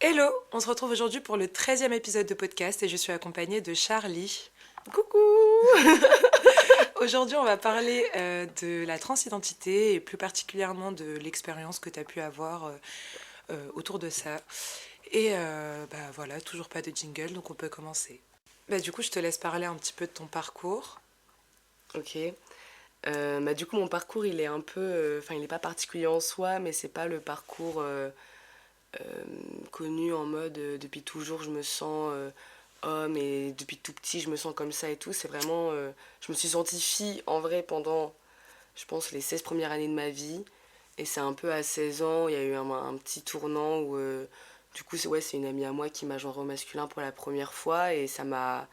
Hello, on se retrouve aujourd'hui pour le 13e épisode de podcast et je suis accompagnée de Charlie. Coucou. Aujourd'hui, on va parler de la transidentité et plus particulièrement de l'expérience que tu as pu avoir autour de ça. Et voilà, toujours pas de jingle, donc on peut commencer. Du coup, je te laisse parler un petit peu de ton parcours. Ok. Du coup, mon parcours, il est un peu. Enfin, il n'est pas particulier en soi, mais c'est pas le parcours euh, connu en mode depuis toujours je me sens homme et depuis tout petit je me sens comme ça et tout. C'est vraiment. Je me suis sentie fille en vrai pendant, je pense, les 16 premières années de ma vie. Et c'est un peu à 16 ans, il y a eu un petit tournant où. Du coup, c'est une amie à moi qui m'a genré au masculin pour la première fois et ça m'a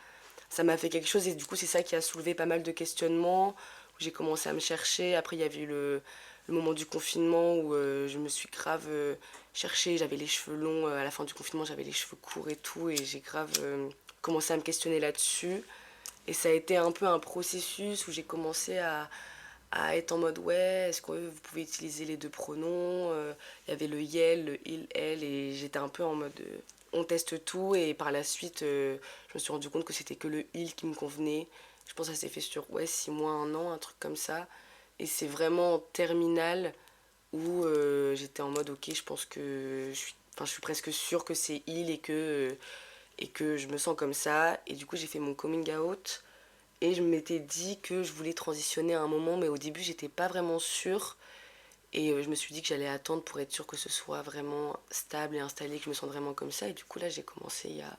fait quelque chose et du coup c'est ça qui a soulevé pas mal de questionnements où j'ai commencé à me chercher. Après il y avait eu le moment du confinement où je me suis grave cherchée, j'avais les cheveux longs, à la fin du confinement j'avais les cheveux courts et tout et j'ai grave commencé à me questionner là-dessus et ça a été un peu un processus où j'ai commencé à être en mode ouais, est-ce que vous pouvez utiliser les deux pronoms. Il y avait le yel, le il, elle, et j'étais un peu en mode on teste tout. Et par la suite, je me suis rendu compte que c'était que le il qui me convenait. Je pense que ça s'est fait sur ouais, 6 mois, un an, un truc comme ça. Et c'est vraiment en terminale où j'étais en mode ok, je pense que je suis presque sûre que c'est il et que je me sens comme ça. Et du coup, j'ai fait mon coming out. Et je m'étais dit que je voulais transitionner à un moment, mais au début, j'étais pas vraiment sûre. Et je me suis dit que j'allais attendre pour être sûre que ce soit vraiment stable et installé, que je me sente vraiment comme ça. Et du coup, là, j'ai commencé il y a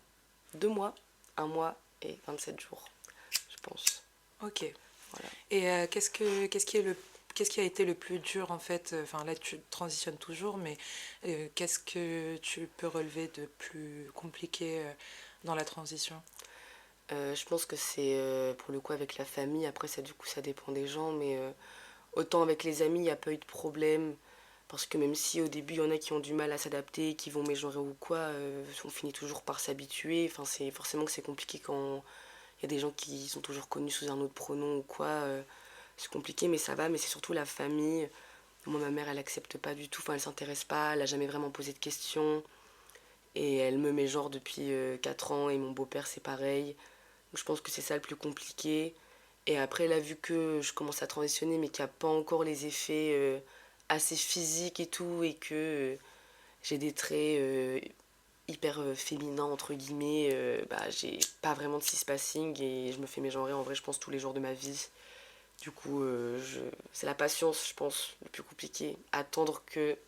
2 mois, 1 mois et 27 jours, je pense. Ok. Voilà. Et qu'est-ce qui a été le plus dur en fait? Enfin là, tu transitionnes toujours, mais qu'est-ce que tu peux relever de plus compliqué dans la transition? Je pense que c'est pour le coup avec la famille. Après, ça, du coup, ça dépend des gens. Mais autant avec les amis, il n'y a pas eu de problème. Parce que même si au début, il y en a qui ont du mal à s'adapter, qui vont mégenrer ou quoi, on finit toujours par s'habituer. Enfin, c'est forcément que c'est compliqué quand il y a des gens qui sont toujours connus sous un autre pronom ou quoi. C'est compliqué, mais ça va. Mais c'est surtout la famille. Moi, ma mère, elle accepte pas du tout. Enfin, elle s'intéresse pas. Elle a jamais vraiment posé de questions. Et elle me met genre depuis 4 ans. Et mon beau-père, c'est pareil. Donc, je pense que c'est ça le plus compliqué. Et après, là, vu que je commence à transitionner, mais qu'il n'y a pas encore les effets assez physiques et tout, et que j'ai des traits hyper féminins, entre guillemets, j'ai pas vraiment de cis-passing et je me fais mégenrer en vrai, je pense, tous les jours de ma vie. Du coup, c'est la patience, je pense, le plus compliqué. Attendre que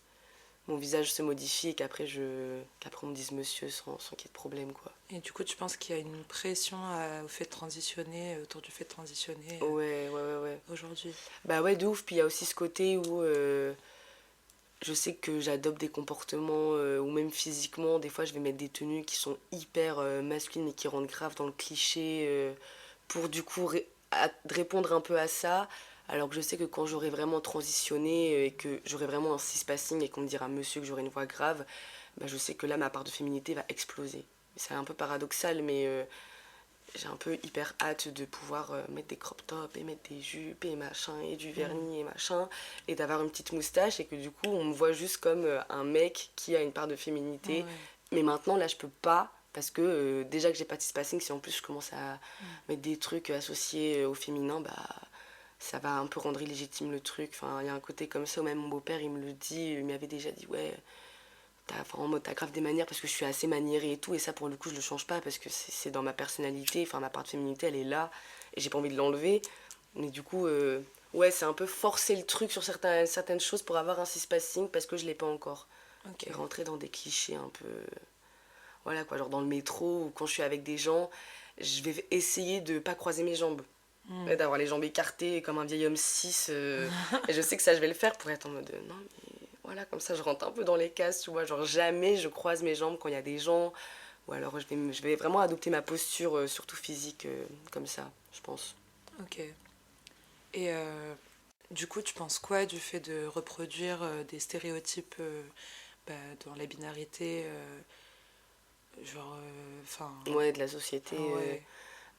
mon visage se modifie et qu'après on me dise monsieur sans qu'il y ait de problème, quoi. Et du coup, tu penses qu'il y a une pression au fait de transitionner, autour du fait de transitionner Ouais, ouais, ouais, ouais. aujourd'hui? Bah ouais, de ouf. Puis il y a aussi ce côté où je sais que j'adopte des comportements, ou même physiquement, des fois je vais mettre des tenues qui sont hyper masculines mais qui rentrent grave dans le cliché pour du coup répondre un peu à ça. Alors que je sais que quand j'aurai vraiment transitionné et que j'aurai vraiment un cis-passing et qu'on me dira monsieur que j'aurai une voix grave, bah je sais que là ma part de féminité va exploser. C'est un peu paradoxal, mais j'ai un peu hyper hâte de pouvoir mettre des crop tops et mettre des jupes et machin et du Hmm. vernis et machin et d'avoir une petite moustache et que du coup on me voit juste comme un mec qui a une part de féminité. Ouais. Mais maintenant là je peux pas parce que déjà que j'ai pas de spacing, si en plus je commence à Hmm. mettre des trucs associés au féminin, bah ça va un peu rendre illégitime le truc. Enfin, il y a un côté comme ça, ou même mon beau-père il me le dit, il m'avait déjà dit ouais, t'as grave des manières parce que je suis assez maniérée et tout, et ça pour le coup je le change pas parce que c'est dans ma personnalité, enfin ma part de féminité elle est là et j'ai pas envie de l'enlever. Mais du coup, ouais, c'est un peu forcer le truc sur certaines choses pour avoir un cis-passing parce que je l'ai pas encore. Ok. Et rentrer dans des clichés un peu. Voilà quoi, genre dans le métro ou quand je suis avec des gens, je vais essayer de pas croiser mes jambes. Hmm. Ouais, d'avoir les jambes écartées comme un vieil homme cis. Et je sais que ça, je vais le faire pour être en mode non, mais voilà, comme ça, je rentre un peu dans les cases, tu vois. Genre, jamais je croise mes jambes quand il y a des gens. Ou alors, je vais vraiment adopter ma posture, surtout physique, comme ça, je pense. Ok. Et du coup, tu penses quoi du fait de reproduire des stéréotypes bah, dans la binarité genre, enfin, Ouais, de la société, ouais.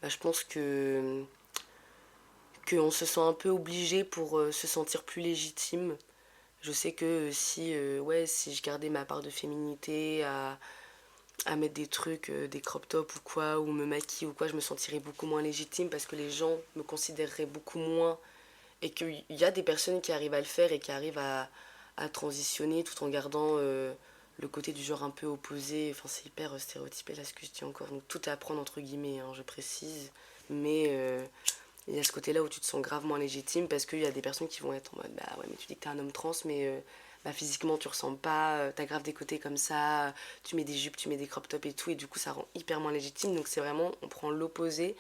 je pense qu'on se sent un peu obligé pour se sentir plus légitime. Je sais que si, ouais, si je gardais ma part de féminité à mettre des trucs, des crop tops ou quoi, ou me maquiller ou quoi, je me sentirais beaucoup moins légitime parce que les gens me considéreraient beaucoup moins et qu'il y a des personnes qui arrivent à le faire et qui arrivent à transitionner tout en gardant le côté du genre un peu opposé. Enfin, c'est hyper stéréotypé là ce que je dis encore. Donc tout est à prendre entre guillemets, hein, je précise. Mais il y a ce côté-là où tu te sens grave moins légitime parce qu'il y a des personnes qui vont être en mode bah ouais, mais tu dis que t'es un homme trans, mais bah, physiquement tu ressembles pas, t'as grave des côtés comme ça, tu mets des jupes, tu mets des crop tops et tout, et du coup ça rend hyper moins légitime. Donc c'est vraiment, on prend l'opposé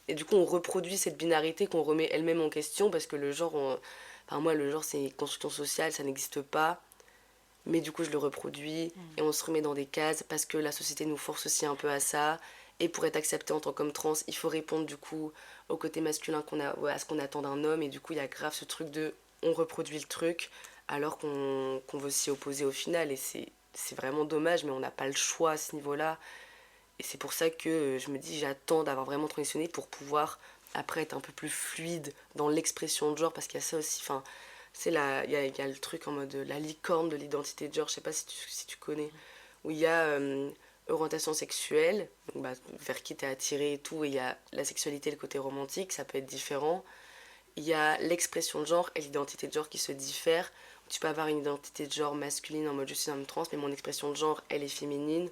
et du coup on reproduit cette binarité qu'on remet elle-même en question parce que le genre, enfin moi le genre c'est une construction sociale, ça n'existe pas. Mais du coup, je le reproduis et on se remet dans des cases parce que la société nous force aussi un peu à ça. Et pour être accepté en tant qu'homme trans, il faut répondre du coup au côté masculin qu'on a, ouais, à ce qu'on attend d'un homme. Et du coup, il y a grave ce truc de on reproduit le truc alors qu'on veut s'y opposer au final. Et c'est vraiment dommage, mais on n'a pas le choix à ce niveau-là. Et c'est pour ça que je me dis, j'attends d'avoir vraiment transitionné pour pouvoir après être un peu plus fluide dans l'expression de genre, parce qu'il y a ça aussi, enfin, c'est là, il y a le truc en mode la licorne de l'identité de genre, je sais pas si tu connais, où il y a orientation sexuelle, donc, bah, vers qui t'es attiré et tout, et il y a la sexualité, le côté romantique, ça peut être différent. Il y a l'expression de genre et l'identité de genre qui se diffèrent. Tu peux avoir une identité de genre masculine en mode je suis un homme trans, mais mon expression de genre, elle est féminine,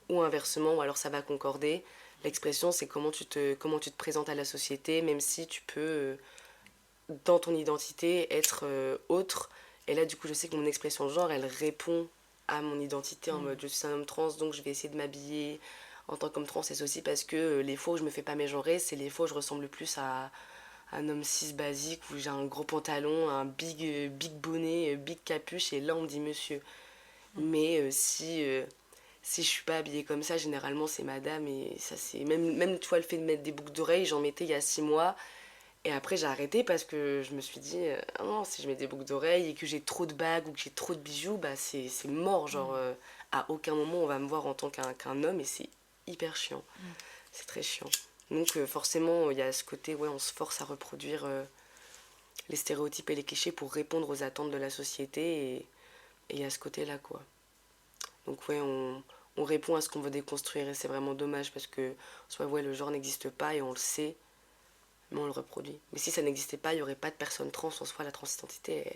ou inversement, ou alors ça va concorder. L'expression, c'est comment tu te présentes à la société, même si tu peux, dans ton identité, être autre. Et là, du coup, je sais que mon expression de genre, elle répond à mon identité en mode je suis un homme trans, donc je vais essayer de m'habiller en tant qu'homme trans. Et c'est aussi parce que les fois où je me fais pas mégenrer, c'est les fois où je ressemble plus à un homme cis basique, où j'ai un gros pantalon, un big bonnet, big capuche, et là on me dit monsieur. Mais si je suis pas habillée comme ça, généralement c'est madame, et ça c'est. Même tu vois, le fait de mettre des boucles d'oreilles, j'en mettais il y a 6 mois, et après j'ai arrêté parce que je me suis dit, ah non, si je mets des boucles d'oreilles et que j'ai trop de bagues ou que j'ai trop de bijoux, bah c'est mort, genre à aucun moment on va me voir en tant qu'un homme, et c'est hyper chiant, c'est très chiant. Donc forcément, il y a ce côté, ouais, on se force à reproduire les stéréotypes et les clichés pour répondre aux attentes de la société, et il y a ce côté-là, quoi. Donc ouais, on répond à ce qu'on veut déconstruire, et c'est vraiment dommage parce que soit ouais, le genre n'existe pas et on le sait, mais on le reproduit. Mais si ça n'existait pas, il n'y aurait pas de personne trans en soi. La transidentité,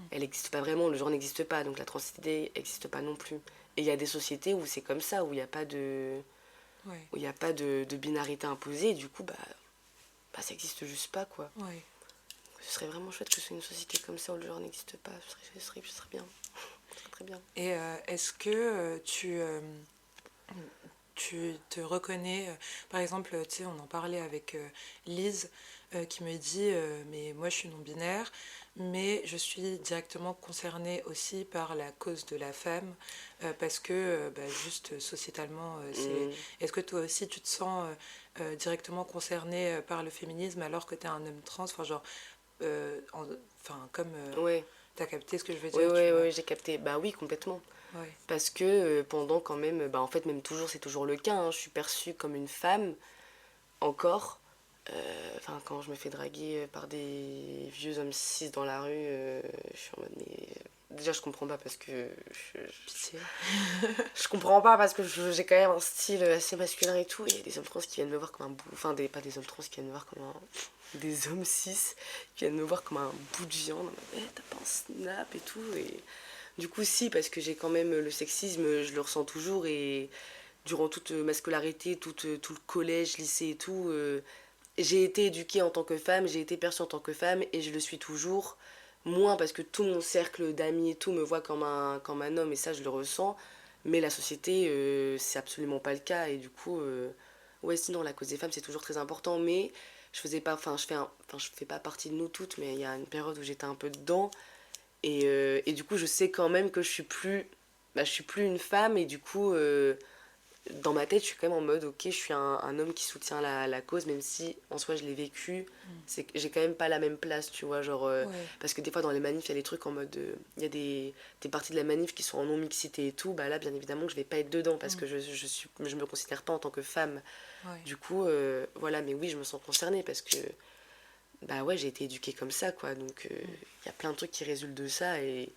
elle n'existe pas vraiment, le genre n'existe pas, donc la transidentité n'existe pas non plus. Et il y a des sociétés où c'est comme ça, où il n'y a pas de, Ouais, où il y a pas de binarité imposée, et du coup, bah ça n'existe juste pas, quoi. ouais. Ce serait vraiment chouette que ce soit une société comme ça où le genre n'existe pas, ce serait bien. Ce serait très bien. Et est-ce que tu te reconnais, par exemple, tu sais, on en parlait avec Lise, qui me dit, mais moi je suis non-binaire, mais je suis directement concernée aussi par la cause de la femme, parce que bah, juste sociétalement, c'est... Mm. Est-ce que toi aussi tu te sens directement concernée par le féminisme alors que tu es un homme trans, enfin genre, enfin comme... Ouais, t'as capté ce que je veux ouais, dire, tu ouais, vois. ouais, j'ai capté. Bah oui, complètement. Ouais. Parce que pendant quand même, bah en fait même toujours, c'est toujours le cas, hein, je suis perçue comme une femme, encore. Enfin, quand je me fais draguer par des vieux hommes cis dans la rue, je suis en mode, mais... Déjà, je comprends pas parce que... Pitié. Je comprends pas parce que j'ai quand même un style assez masculin et tout, et il y a des hommes trans qui viennent me voir comme un bout... Enfin, pas des hommes trans qui viennent me voir comme un... Des hommes cis qui viennent me voir comme un bout de viande. Eh, t'as pas un snap et tout, et... Du coup, si, parce que j'ai quand même le sexisme, je le ressens toujours, et durant toute ma scolarité, tout le collège, lycée et tout, j'ai été éduquée en tant que femme, j'ai été perçue en tant que femme, et je le suis toujours. Moins parce que tout mon cercle d'amis et tout me voit comme un homme, et ça je le ressens. Mais la société, c'est absolument pas le cas, et du coup, ouais, sinon la cause des femmes c'est toujours très important, mais je faisais pas, enfin, je fais pas partie de nous toutes, mais il y a une période où j'étais un peu dedans, et du coup je sais quand même que je suis plus une femme, et du coup, dans ma tête, je suis quand même en mode, ok, je suis un homme qui soutient la cause, même si en soi je l'ai vécu, c'est que j'ai quand même pas la même place, tu vois, genre, Ouais. parce que des fois dans les manifs, il y a des trucs en mode, il y a des parties de la manif qui sont en non-mixité et tout, bah là, bien évidemment que je vais pas être dedans, parce que je me considère pas en tant que femme. Ouais. Du coup, voilà, mais oui, je me sens concernée, parce que, bah ouais, j'ai été éduquée comme ça, quoi, donc il y a plein de trucs qui résultent de ça, et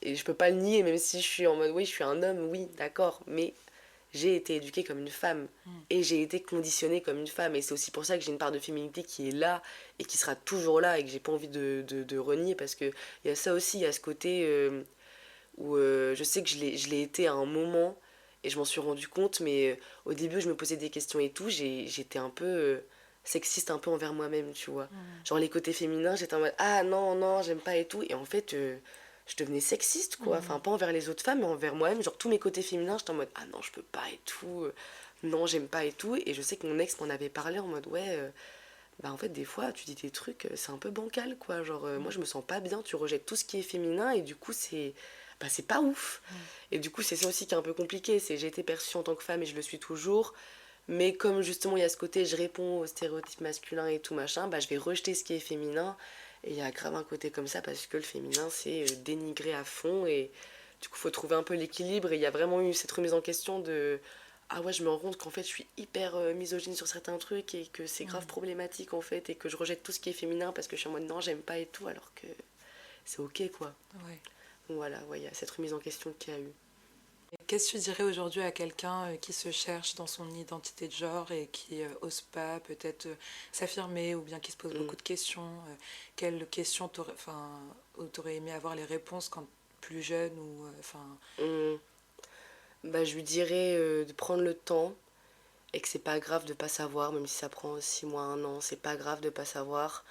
je peux pas le nier, même si je suis en mode, oui, je suis un homme, oui, d'accord, mais j'ai été éduquée comme une femme Mm. et j'ai été conditionnée comme une femme. Et c'est aussi pour ça que j'ai une part de féminité qui est là et qui sera toujours là et que j'ai pas envie de renier parce que il y a ça aussi, il y a ce côté où je sais que je l'ai été à un moment et je m'en suis rendu compte, mais au début je me posais des questions et tout, j'étais un peu sexiste un peu envers moi-même, tu vois. Mm. Genre les côtés féminins, j'étais en mode ah non, non, j'aime pas et tout. Et en fait, je devenais sexiste quoi. Enfin, Mm. pas envers les autres femmes, mais envers moi-même. Genre tous mes côtés féminins, j'étais en mode ah non, je peux pas et tout. Non, j'aime pas et tout. Et je sais que mon ex m'en avait parlé en mode ouais. Bah en fait des fois tu dis des trucs c'est un peu bancal quoi genre moi Mm. je me sens pas bien tu rejettes tout ce qui est féminin et du coup c'est bah c'est pas ouf Mm. et du coup c'est ça aussi qui est un peu compliqué c'est j'ai été perçue en tant que femme et je le suis toujours mais comme justement il y a ce côté je réponds aux stéréotypes masculins et tout machin bah je vais rejeter ce qui est féminin et il y a grave un côté comme ça parce que le féminin c'est dénigré à fond et du coup faut trouver un peu l'équilibre et il y a vraiment eu cette remise en question de ah ouais je me rends compte qu'en fait je suis hyper misogyne sur certains trucs et que c'est grave Mm. problématique en fait et que je rejette tout ce qui est féminin parce que je suis en mode non j'aime pas et tout alors que c'est ok quoi Ouais. donc voilà ouais il y a cette remise en question qu'il y a eu. Et qu'est-ce que tu dirais aujourd'hui à quelqu'un qui se cherche dans son identité de genre et qui ose pas peut-être s'affirmer ou bien qui se pose Mm. beaucoup de questions quelles questions t'aurais, enfin, où t'aurais aimé avoir les réponses quand plus jeune ou enfin. Mm. Bah je lui dirais de prendre le temps et que c'est pas grave de pas savoir même si ça prend 6 mois, un an, c'est pas grave de pas savoir.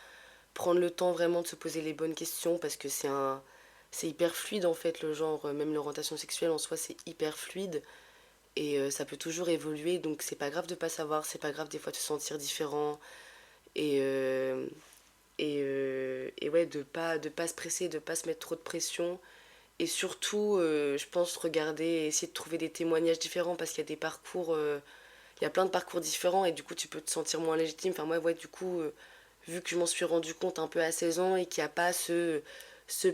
Prendre le temps vraiment de se poser les bonnes questions parce que c'est hyper fluide en fait le genre, même l'orientation sexuelle en soi c'est hyper fluide et ça peut toujours évoluer donc c'est pas grave de pas savoir, c'est pas grave des fois de se sentir différent et et ouais de pas se presser, de pas se mettre trop de pression et surtout je pense regarder et essayer de trouver des témoignages différents parce qu'il y a des parcours il y a plein de parcours différents et du coup tu peux te sentir moins légitime. Enfin moi ouais du coup vu que je m'en suis rendu compte un peu à 16 ans et qu'il n'y a pas ce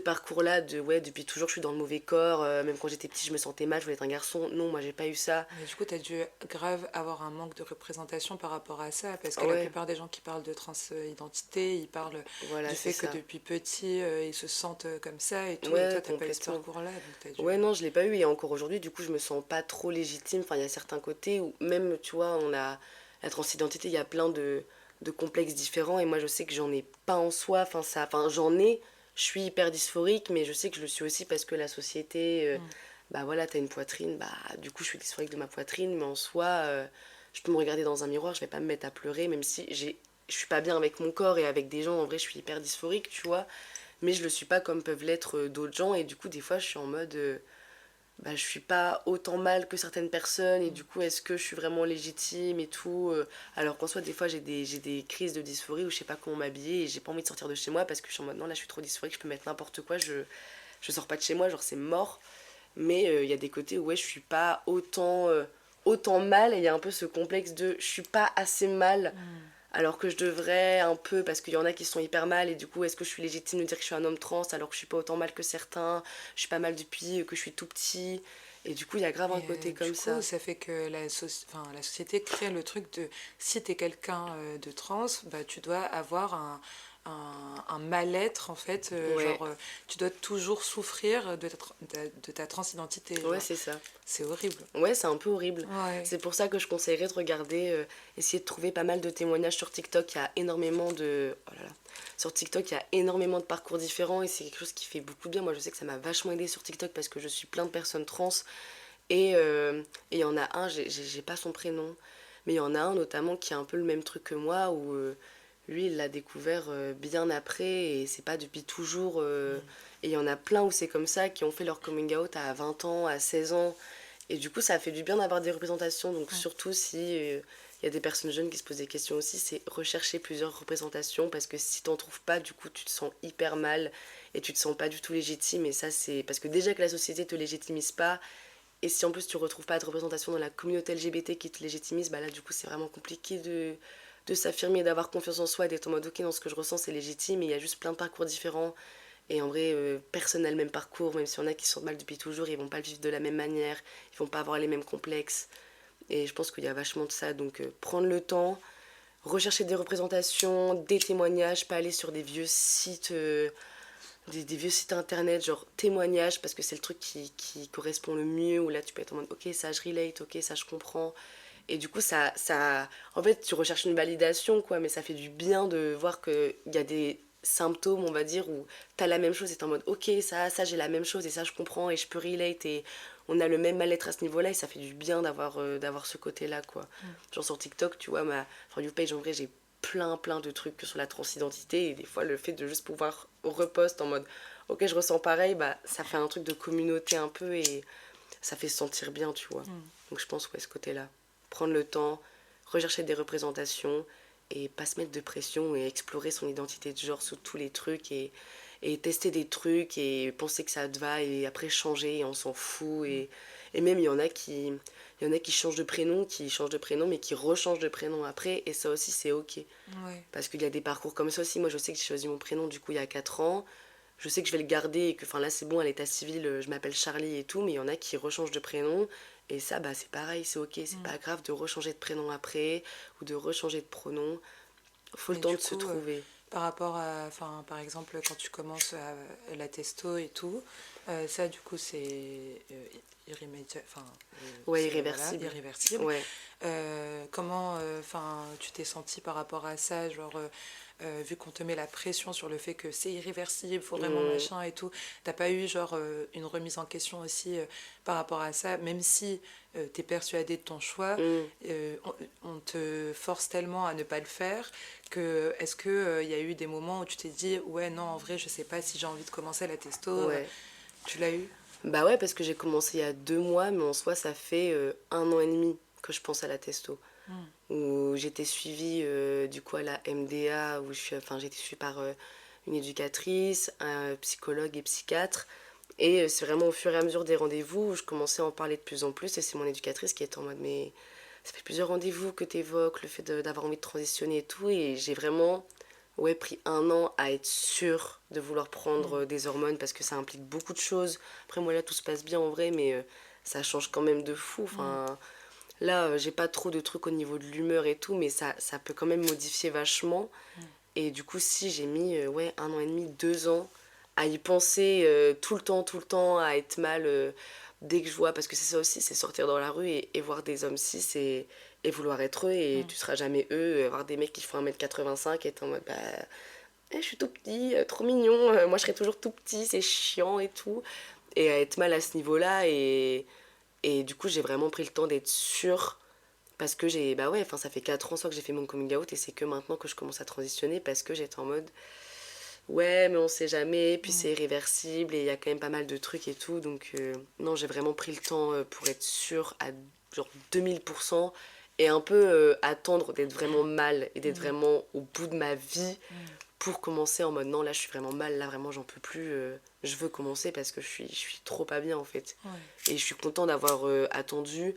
parcours-là de ouais depuis toujours je suis dans le mauvais corps, même quand j'étais petite je me sentais mal, je voulais être un garçon. Non, moi j'ai pas eu ça. Mais du coup, tu as dû grave avoir un manque de représentation par rapport à ça, parce que la Ouais, plupart des gens qui parlent de transidentité, ils parlent voilà, du c'est fait que ça. depuis petit, ils se sentent comme ça et tout, et Ouais, toi, t'as pas eu ce complètement. parcours-là, donc t'as dû. Ouais, non, je l'ai pas eu et encore aujourd'hui, du coup, je me sens pas trop légitime. Enfin, il y a certains côtés où même, tu vois, on a la transidentité, il y a plein de complexes différents et moi, je sais que j'en ai pas en soi. Enfin, ça, enfin, j'en ai. Je suis hyper dysphorique, mais je sais que je le suis aussi parce que la société, Mm. bah voilà, t'as une poitrine, bah du coup, je suis dysphorique de ma poitrine, mais en soi, je peux me regarder dans un miroir, je vais pas me mettre à pleurer, même si je suis pas bien avec mon corps et avec des gens, en vrai, je suis hyper dysphorique, tu vois, mais je le suis pas comme peuvent l'être d'autres gens et du coup, des fois, je suis en mode bah, je suis pas autant mal que certaines personnes et Mm. du coup est-ce que je suis vraiment légitime et tout alors qu'en soi des fois j'ai des crises de dysphorie où je sais pas comment m'habiller et j'ai pas envie de sortir de chez moi parce que je suis en mode non là je suis trop dysphorique je peux mettre n'importe quoi je sors pas de chez moi genre c'est mort mais il y a des côtés où ouais je suis pas autant mal et il y a un peu ce complexe de je suis pas assez mal Mm. alors que je devrais un peu parce qu'il y en a qui sont hyper mal et du coup est-ce que je suis légitime de dire que je suis un homme trans alors que je suis pas autant mal que certains, je suis pas mal depuis que je suis tout petit et du coup il y a grave un Mais côté du comme coup, ça. ça fait que enfin, la société crée le truc de si t'es quelqu'un de trans, bah, tu dois avoir un mal-être en fait, Ouais, genre tu dois toujours souffrir de ta transidentité, ouais genre c'est ça. c'est horrible. Ouais, c'est un peu horrible. Ouais. C'est pour ça que je conseillerais de regarder, essayer de trouver pas mal de témoignages sur TikTok. Il y a énormément de. Oh là là. Sur TikTok, il y a énormément de parcours différents et c'est quelque chose qui fait beaucoup de bien. Moi, je sais que ça m'a vachement aidé sur TikTok parce que je suis plein de personnes trans. Et il y en a un, j'ai pas son prénom, mais il y en a un notamment qui a un peu le même truc que moi où lui, il l'a découvert bien après et c'est pas depuis toujours. Mm. Et il y en a plein où c'est comme ça qui ont fait leur coming out à 20 ans, à 16 ans. Et du coup, ça fait du bien d'avoir des représentations. Donc, Mm. surtout si il y a des personnes jeunes qui se posent des questions aussi, c'est rechercher plusieurs représentations parce que si t'en trouves pas, du coup, tu te sens hyper mal et tu te sens pas du tout légitime. Et ça, c'est parce que déjà que la société te légitimise pas, et si en plus tu retrouves pas de représentation dans la communauté LGBT qui te légitimise, bah là, du coup, c'est vraiment compliqué de s'affirmer, d'avoir confiance en soi et d'être en mode ok, dans ce que je ressens, c'est légitime. Et il y a juste plein de parcours différents. Et en vrai, personne n'a le même parcours, même s'il y en a qui se sentent mal depuis toujours, ils vont pas le vivre de la même manière, ils vont pas avoir les mêmes complexes. Et je pense qu'il y a vachement de ça. Donc prendre le temps, rechercher des représentations, des témoignages, pas aller sur des vieux sites des vieux sites internet, genre témoignages, parce que c'est le truc qui correspond le mieux, où là tu peux être en mode ok, ça je relate, ok, ça je comprends. Et du coup, en fait, tu recherches une validation, quoi, mais ça fait du bien de voir qu'il y a des symptômes, on va dire, où t'as la même chose et t'es en mode ok, ça j'ai la même chose et ça je comprends et je peux relate et on a le même mal-être à ce niveau-là et ça fait du bien d'avoir ce côté-là, quoi. Genre sur TikTok, tu vois, ma For You page, en vrai, j'ai plein de trucs sur la transidentité et des fois, le fait de juste pouvoir repost en mode ok, je ressens pareil, bah ça fait un truc de communauté un peu et ça fait se sentir bien, tu vois. Mm. Donc je pense, ouais, ce côté-là. Prendre le temps, rechercher des représentations et pas se mettre de pression et explorer son identité de genre sous tous les trucs et tester des trucs et penser que ça te va et après changer et on s'en fout. Et même il y en a qui changent de prénom mais qui rechangent de prénom après et ça aussi c'est ok. Ouais. Parce qu'il y a des parcours comme ça aussi. Moi je sais que j'ai choisi mon prénom du coup il y a 4 ans. Je sais que je vais le garder et que enfin là c'est bon à l'état civil je m'appelle Charlie et tout mais il y en a qui rechangent de prénom et ça bah c'est pareil c'est ok c'est Mm. pas grave de rechanger de prénom après ou de rechanger de pronom, faut le Mais temps du de se coup, trouver. par rapport à, enfin, par exemple, quand tu commences la testo et tout, ça, du coup, c'est irrémédiable, enfin, Ouais, c'est voilà, irréversible. irréversible. Ouais. Comment, enfin, tu t'es senti par rapport à ça, genre, vu qu'on te met la pression sur le fait que c'est irréversible, faut vraiment Mm, machin et tout, t'as pas eu genre une remise en question aussi par rapport à ça, même si t'es persuadé de ton choix, mm. on te force tellement à ne pas le faire que est-ce que il y a eu des moments où tu t'es dit ouais non en vrai je sais pas si j'ai envie de commencer la testo, Ouais. tu l'as eu? Bah ouais parce que j'ai commencé il y a 2 mois mais en soi ça fait 1 an et demi que je pense à la testo. Mm. Où j'étais suivie du coup à la MDA où enfin j'étais suivie par une éducatrice, un psychologue et psychiatre. Et c'est vraiment au fur et à mesure des rendez-vous où je commençais à en parler de plus en plus. Et c'est mon éducatrice qui était en mode, mais ça fait plusieurs rendez-vous que tu évoques, le fait d'avoir envie de transitionner et tout. Et j'ai vraiment ouais, pris 1 an à être sûre de vouloir prendre Mm. des hormones parce que ça implique beaucoup de choses. Après, moi là, tout se passe bien en vrai, mais ça change quand même de fou. Mm. Enfin, là, j'ai pas trop de trucs au niveau de l'humeur et tout, mais ça peut quand même modifier vachement. Mm. Et du coup, si j'ai mis ouais, 1 an et demi, 2 ans à y penser tout le temps, à être mal dès que je vois, parce que c'est ça aussi, c'est sortir dans la rue et voir des hommes cis et vouloir être eux et Mm. tu seras jamais eux, voir des mecs qui font 1m85 et être en mode bah je suis tout petit, trop mignon, moi je serai toujours tout petit, c'est chiant et tout. Et à être mal à ce niveau-là et du coup j'ai vraiment pris le temps d'être sûre parce que bah ouais, enfin ça fait 4 ans soit que j'ai fait mon coming out et c'est que maintenant que je commence à transitionner parce que j'étais en mode ouais mais on sait jamais, puis Mm. c'est irréversible et il y a quand même pas mal de trucs et tout donc non j'ai vraiment pris le temps pour être sûre à genre 2000% et un peu attendre d'être vraiment mal et d'être Mm. vraiment au bout de ma vie Mm. pour commencer en mode non là je suis vraiment mal, là vraiment j'en peux plus, je veux commencer parce que je suis trop pas bien en fait Ouais. et je suis content d'avoir attendu.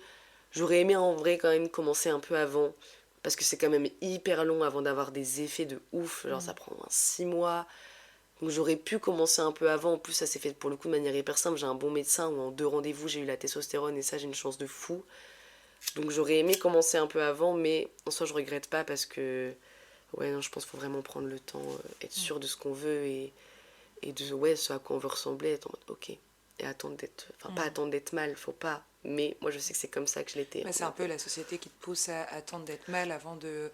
J'aurais aimé en vrai quand même commencer un peu avant, parce que c'est quand même hyper long avant d'avoir des effets de ouf, genre Mm. ça prend au moins 6 mois. Donc j'aurais pu commencer un peu avant, en plus ça s'est fait pour le coup de manière hyper simple, j'ai un bon médecin où en 2 rendez-vous j'ai eu la testostérone et ça j'ai une chance de fou. Donc j'aurais aimé commencer un peu avant, mais en soi je regrette pas parce que ouais non je pense qu'il faut vraiment prendre le temps, être Mm. sûr de ce qu'on veut et de ouais, ce à quoi on veut ressembler, être en mode ok. Et attendre d'être. Enfin, pas Mm. attendre d'être mal, faut pas. Mais moi, je sais que c'est comme ça que je l'étais. Mais c'est un peu la société qui te pousse à attendre d'être mal avant de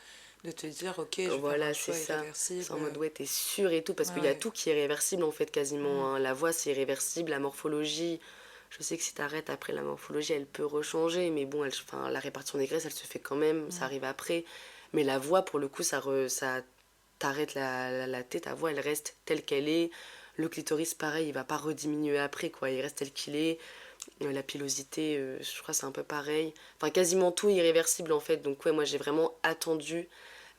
te dire ok je vais faire un Voilà, c'est choix ça. C'est en irréversible. mode ouais, t'es sûr et tout. Parce qu'il y a Ouais. tout qui est réversible en fait, Mm. quasiment. Hein. La voix, c'est irréversible. La morphologie. Je sais que si t'arrêtes après la morphologie, elle peut rechanger. Mais bon, enfin, la répartition des graisses, elle se fait quand même. Ça Mm. arrive après. Mais la voix, pour le coup, ça t'arrête la tête. Ta voix, elle reste telle qu'elle est. Le clitoris, pareil, il va pas rediminuer après, quoi. Il reste tel qu'il est. La pilosité, je crois que c'est un peu pareil. Enfin, quasiment tout irréversible en fait. Donc, ouais, moi j'ai vraiment attendu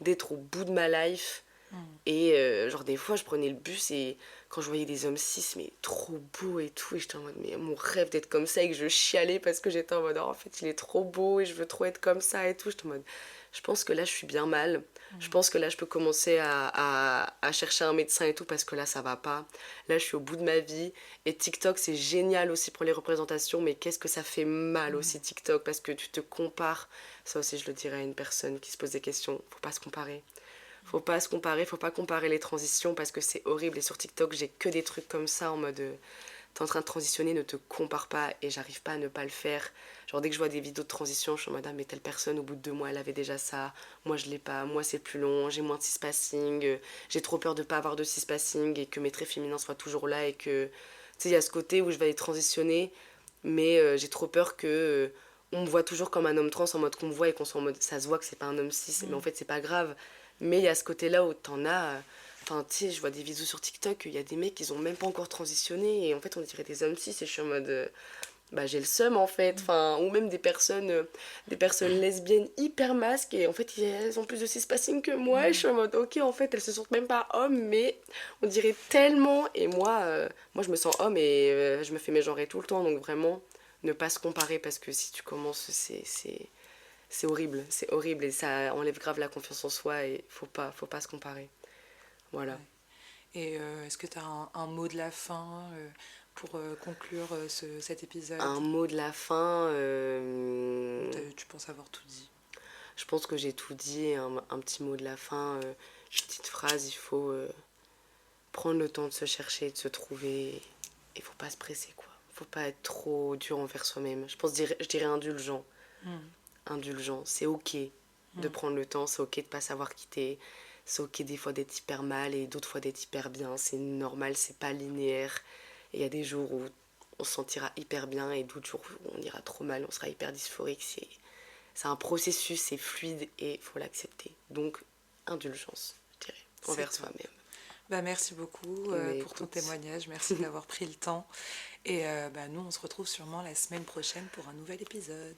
d'être au bout de ma life. Mm. Et genre, des fois, je prenais le bus et quand je voyais des hommes cis, mais trop beaux et tout, et j'étais en mode, mais mon rêve d'être comme ça et que je chialais parce que j'étais en mode, oh, en fait, il est trop beau et je veux trop être comme ça et tout. J'étais en mode, je pense que là, je suis bien mal. Je Mm. pense que là, je peux commencer à chercher un médecin et tout parce que là, ça va pas. Là, je suis au bout de ma vie. Et TikTok, c'est génial aussi pour les représentations, mais qu'est-ce que ça fait mal Mm. aussi, TikTok, parce que tu te compares. Ça aussi, je le dirais à une personne qui se pose des questions. Faut pas se comparer. Faut pas se comparer, faut pas comparer les transitions parce que c'est horrible. Et sur TikTok, j'ai que des trucs comme ça en mode t'es en train de transitionner, ne te compare pas. Et j'arrive pas à ne pas le faire. Genre, dès que je vois des vidéos de transition, je suis en mode, ah, mais telle personne, au bout de 2 mois, elle avait déjà ça. Moi, je l'ai pas. Moi, c'est plus long. J'ai moins de cispassing. J'ai trop peur de pas avoir de cispassing et que mes traits féminins soient toujours là. Et que, tu sais, il y a ce côté où je vais aller transitionner, mais j'ai trop peur que. On me voit toujours comme un homme trans en mode qu'on me voit et qu'on soit en mode ça se voit que c'est pas un homme cis, mais en Mm. fait c'est pas grave. Mais il y a ce côté-là où t'en as. Enfin, tu sais, je vois des vidéos sur TikTok, il y a des mecs qui ont même pas encore transitionné et en fait on dirait des hommes cis et je suis en mode. Bah j'ai le seum en fait. Enfin, ou même des personnes lesbiennes hyper masques et en fait elles ont plus de cispassing que moi et je Mm. suis en mode ok, en fait elles se sentent même pas hommes, mais on dirait tellement. Et moi je me sens homme et je me fais mégenrer tout le temps donc vraiment ne pas se comparer parce que si tu commences, c'est horrible et ça enlève grave la confiance en soi et faut pas se comparer. Voilà. Ouais. Et est-ce que tu as un mot de la fin pour conclure cet épisode? Un mot de la fin. Tu penses avoir tout dit? Je pense que j'ai tout dit. Un petit mot de la fin. Une petite phrase. Il faut prendre le temps de se chercher, de se trouver. Il faut pas se presser, quoi. Faut pas être trop dur envers soi-même. Je dirais indulgent. Mm. Indulgent. C'est ok de Mm. prendre le temps. C'est ok de pas savoir quitter. C'est ok des fois d'être hyper mal et d'autres fois d'être hyper bien. C'est normal, c'est pas linéaire. Et il y a des jours où on se sentira hyper bien et d'autres jours où on ira trop mal, on sera hyper dysphorique. C'est un processus, c'est fluide et il faut l'accepter. Donc, indulgence, je dirais, C'est envers top. soi-même. Bah, merci beaucoup Mais pour ton écoute, témoignage. Merci d'avoir pris le temps. Et bah, nous, on se retrouve sûrement la semaine prochaine pour un nouvel épisode.